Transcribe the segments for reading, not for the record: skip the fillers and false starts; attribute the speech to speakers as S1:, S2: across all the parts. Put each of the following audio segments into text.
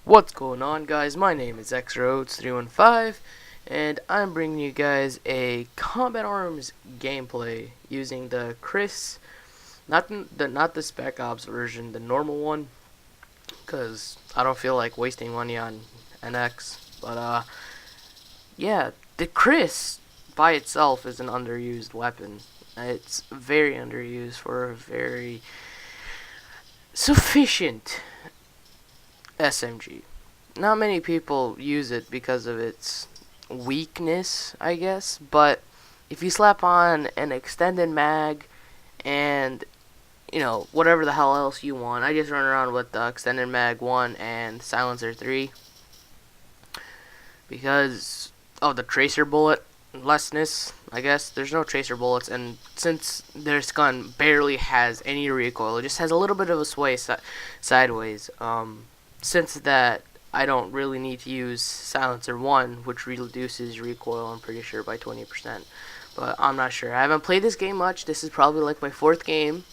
S1: What's going on, guys? My name is XRoads315, and I'm bringing you guys a Combat Arms gameplay using the kriss, not the Spec Ops version, the normal one, because I don't feel like wasting money on NX. But yeah, the kriss by itself is an underused weapon. It's very underused for a very sufficient SMG. Not many people use it because of its weakness, I guess, but if you slap on an extended mag and whatever the hell else you want, I just run around with the extended mag 1 and silencer 3 because of the tracer bullet lessness. I guess there's no tracer bullets, and since this gun barely has any recoil, it just has a little bit of a sway sideways. Since that, I don't really need to use silencer 1, which reduces recoil, I'm pretty sure, by 20%. But I'm not sure. I haven't played this game much. This is probably like my 4th game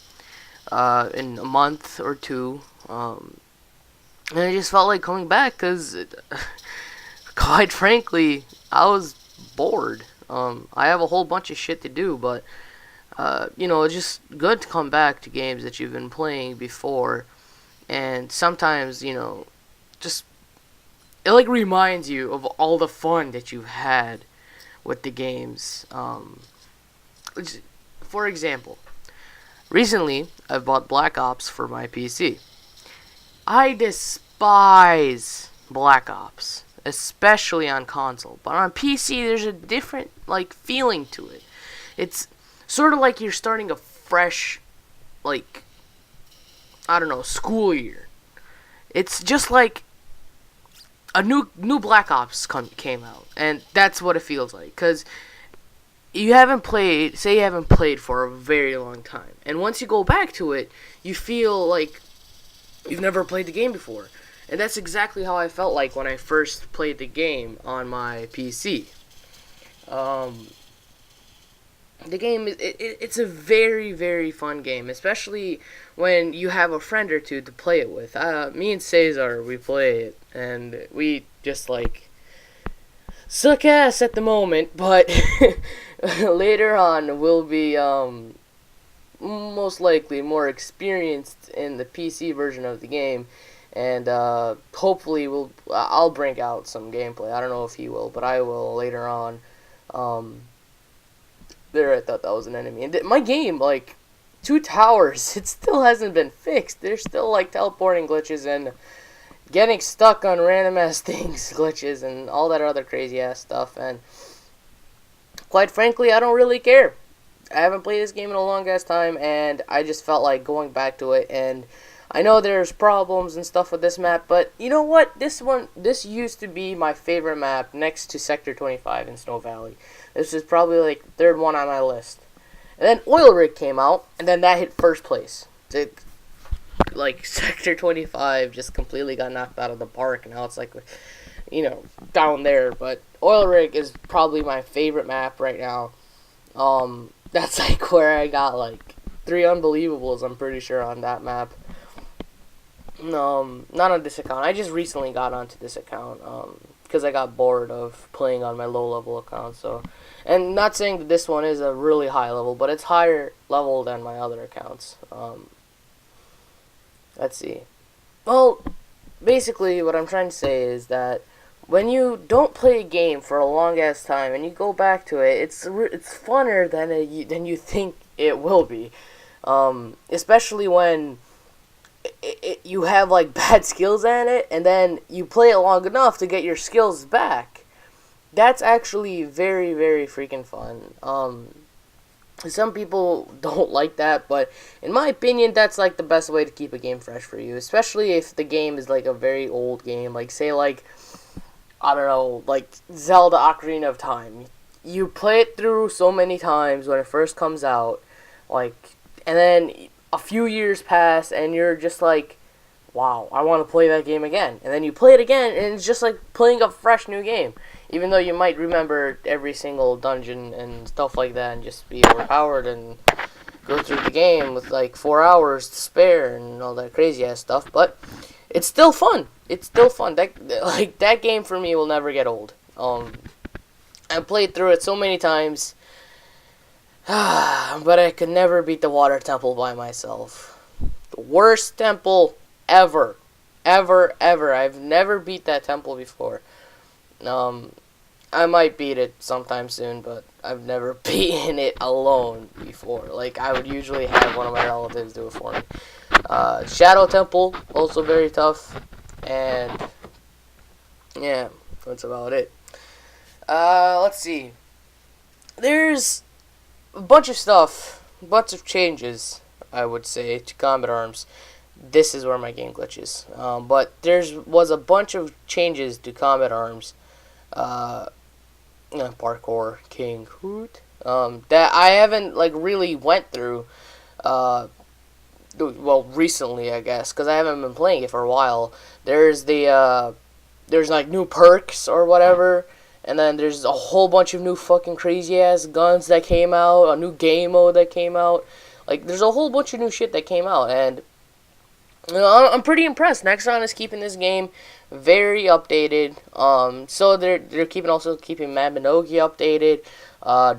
S1: in a month or two. And I just felt like coming back because, quite frankly, I was bored. I have a whole bunch of shit to do, but, it's just good to come back to games that you've been playing before. And sometimes, just it like reminds you of all the fun that you've had with the games. For example, recently I bought Black Ops for my PC. I despise Black Ops, especially on console. But on PC, there's a different feeling to it. It's sort of like you're starting a fresh, school year. It's just like a new Black Ops came out, and that's what it feels like. Cause you haven't played for a very long time, and once you go back to it, you feel like you've never played the game before, and that's exactly how I felt like when I first played the game on my PC. The game it's a very, very fun game, especially when you have a friend or two to play it with. Me and Cesar, we play it, and we just suck ass at the moment, but later on we'll be most likely more experienced in the PC version of the game, and hopefully I'll bring out some gameplay. I don't know if he will, but I will later on. There, I thought that was an enemy. And my game, 2 towers, it still hasn't been fixed. There's still, teleporting glitches and getting stuck on random-ass things glitches and all that other crazy-ass stuff. And quite frankly, I don't really care. I haven't played this game in a long-ass time, and I just felt like going back to it. And I know there's problems and stuff with this map, but you know what? This used to be my favorite map next to Sector 25 in Snow Valley. This is probably the 3rd one on my list. And then Oil Rig came out, and then that hit 1st place. Sector 25 just completely got knocked out of the park, and now it's down there. But Oil Rig is probably my favorite map right now. That's where I got 3 unbelievables, I'm pretty sure, on that map. Not on this account. I just recently got onto this account, because I got bored of playing on my low-level account, so... And not saying that this one is a really high level, but it's higher level than my other accounts. Let's see. Well, basically, what I'm trying to say is that when you don't play a game for a long-ass time, and you go back to it, it's funner than you think it will be. Especially when... you have bad skills at it, and then you play it long enough to get your skills back. That's actually very, very freaking fun. Some people don't like that, but in my opinion, that's the best way to keep a game fresh for you, especially if the game is a very old game, say I don't know, Zelda Ocarina of Time. You play it through so many times when it first comes out, and then a few years pass, and you're just wow, I want to play that game again. And then you play it again, and it's just playing a fresh new game. Even though you might remember every single dungeon and stuff like that, and just be overpowered and go through the game with 4 hours to spare and all that crazy ass stuff. But it's still fun. It's still fun. That game for me will never get old. I played through it so many times, but I could never beat the water temple by myself. The worst temple ever, ever, ever. I've never beat that temple before. I might beat it sometime soon, but I've never beaten it alone before. Like, I would usually have one of my relatives do it for me. Shadow Temple, also very tough. And, yeah, that's about it. Let's see. There's a bunch of stuff, bunch of changes, I would say, to Combat Arms. This is where my game glitches. But was a bunch of changes to Combat Arms. Parkour King Hoot. That I haven't really went through. Well, recently I guess, because I haven't been playing it for a while. There's new perks or whatever, and then there's a whole bunch of new fucking crazy ass guns that came out, a new game mode that came out. There's a whole bunch of new shit that came out, and I'm pretty impressed. Nexon is keeping this game very updated. So they're keeping Mabinogi updated,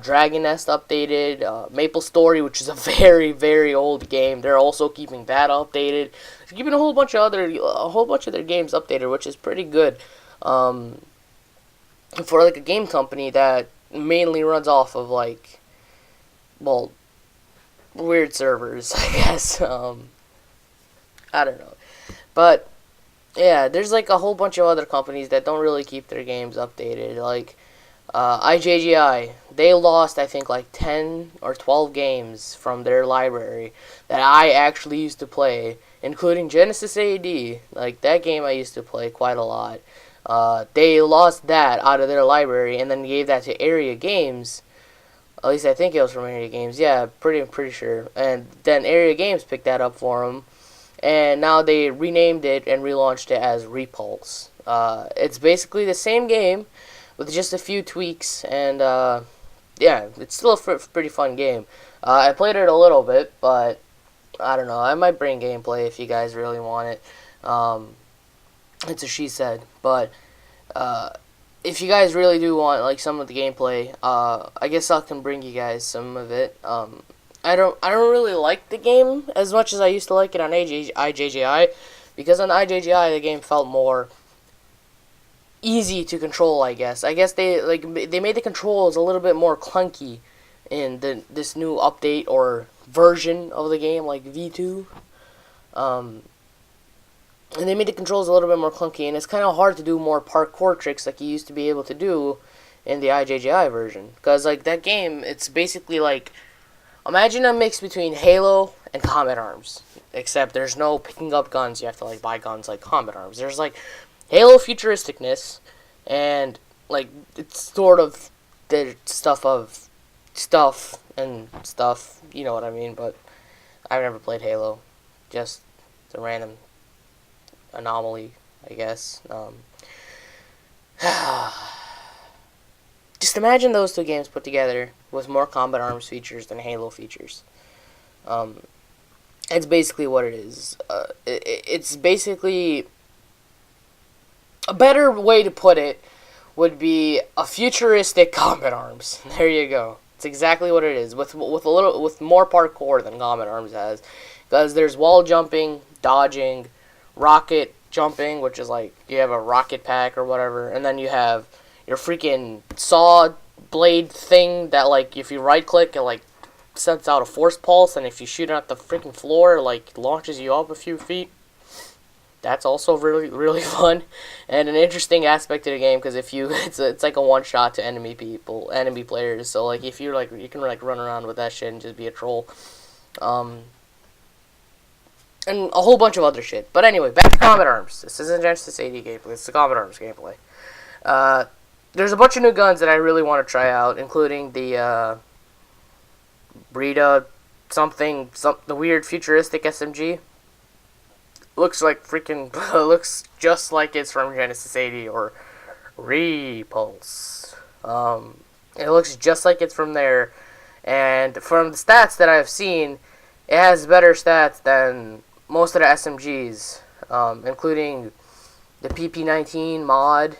S1: Dragon Nest updated, Maple Story, which is a very, very old game. They're also keeping that updated. They're keeping a whole bunch of their games updated, which is pretty good. For a game company that mainly runs off of weird servers, I guess. I don't know. But, yeah, there's a whole bunch of other companies that don't really keep their games updated. IJGI, they lost, I think, 10 or 12 games from their library that I actually used to play, including Genesis AD. That game I used to play quite a lot. They lost that out of their library and then gave that to Area Games. At least I think it was from Area Games. Yeah, pretty sure. And then Area Games picked that up for them. And now they renamed it and relaunched it as Repulse. It's basically the same game with just a few tweaks, and yeah, it's still a pretty fun game. I played it a little bit, but I don't know. I might bring gameplay if you guys really want it. It's a she said, but if you guys really do want some of the gameplay, I guess I can bring you guys some of it. I don't really like the game as much as I used to like it on IJGI, because on IJGI the game felt more easy to control, I guess. I guess they made the controls a little bit more clunky in this new update or version of the game, V2. And they made the controls a little bit more clunky, and it's kind of hard to do more parkour tricks like you used to be able to do in the IJGI version. Because that game, it's basically imagine a mix between Halo and Combat Arms, except there's no picking up guns. You have to buy guns like Combat Arms. There's Halo futuristicness, and it's sort of the stuff and stuff. You know what I mean? But I've never played Halo. Just a random anomaly, I guess. Just imagine those two games put together with more Combat Arms features than Halo features. It's basically what it is. It's basically, a better way to put it would be a futuristic Combat Arms. There you go. It's exactly what it is, with more parkour than Combat Arms has, because there's wall jumping, dodging, rocket jumping, which is you have a rocket pack or whatever, and then you have your freaking saw blade thing that if you right click it sends out a force pulse, and if you shoot it at the freaking floor launches you up a few feet. That's also really, really fun and an interesting aspect of the game, because if you it's a one shot to enemy players. So if you're you can run around with that shit and just be a troll. And a whole bunch of other shit. But anyway, back to Combat Arms. This isn't Genesis AD gameplay. It's the Combat Arms gameplay. There's a bunch of new guns that I really want to try out, including the Brita the weird futuristic SMG. Looks looks just like it's from Genesis AD or Repulse. It looks just like it's from there, and from the stats that I've seen, it has better stats than most of the SMGs including the PP19 mod,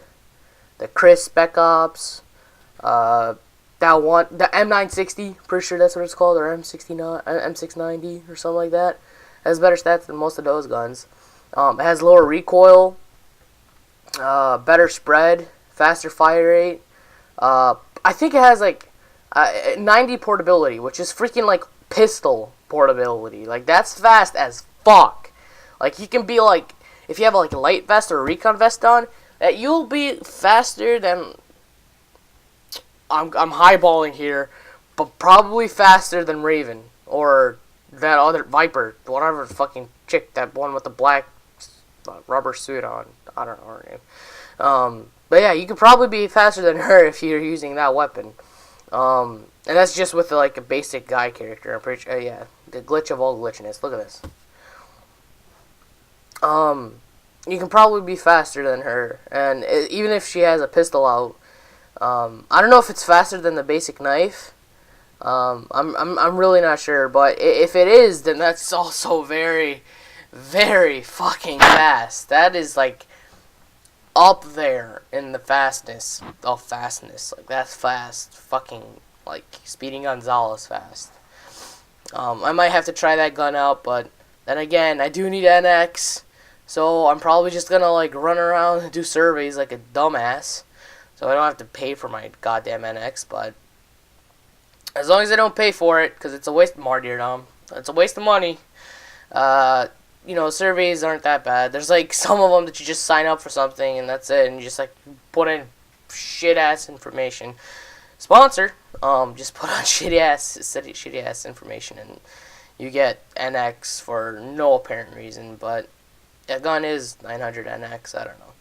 S1: the kriss Spec Ops, that one, the M960, pretty sure that's what it's called, or M69, M690, or something like that. It has better stats than most of those guns. It has lower recoil, better spread, faster fire rate. I think it has like 90 portability, which is freaking like pistol portability. Like, that's fast as fuck. Like, you can be like, if you have like a light vest or a recon vest on, that you'll be faster than, I'm highballing here, but probably faster than Raven or that other Viper, whatever fucking chick, that one with the black rubber suit on. I don't know her name. But yeah, you could probably be faster than her if you're using that weapon. And that's just with like a basic guy character. I'm pretty sure. Yeah, the glitch of all glitchiness. Look at this. You can probably be faster than her, and even if she has a pistol out, I don't know if it's faster than the basic knife. I'm really not sure, but if it is, then that's also very, very fucking fast. That is like up there in the fastness of fastness. Like, that's fast. Fucking like Speedy Gonzalez fast. I might have to try that gun out, but then again, I do need NX, so I'm probably just gonna like run around and do surveys like a dumbass, so I don't have to pay for my goddamn NX. But as long as I don't pay for it, because it's a waste of martyrdom, it's a waste of money. You know, surveys aren't that bad. There's like some of them that you just sign up for something and that's it, and you just like put in shit ass information. Sponsor, just put on shitty ass information, and you get NX for no apparent reason. But that gun is 900 NX. I don't know.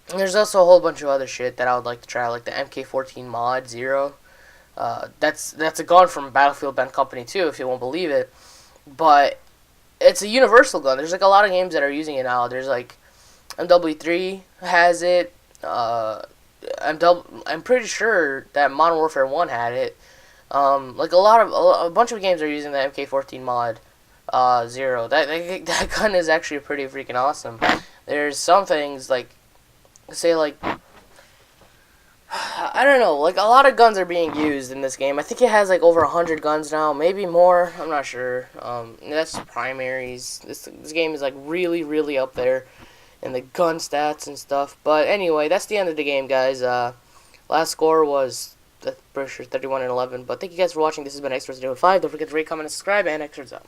S1: There's also a whole bunch of other shit that I would like to try, like the MK14 mod 0. That's a gun from Battlefield Band Company too, if you won't believe it. But it's a universal gun. There's like a lot of games that are using it now. There's like MW3 has it. I'm pretty sure that Modern Warfare 1 had it. Like a bunch of games are using the MK14 mod 0. That gun is actually pretty freaking awesome. There's some things like, say like, I don't know, like a lot of guns are being used in this game. I think it has like over 100 guns now, maybe more. I'm not sure. That's primaries. This game is like really, really up there in the gun stats and stuff. But anyway, that's the end of the game, guys. Last score was pretty sure 31-11. But thank you guys for watching. This has been Extras 5. Don't forget to rate, comment, and subscribe. And Extras out.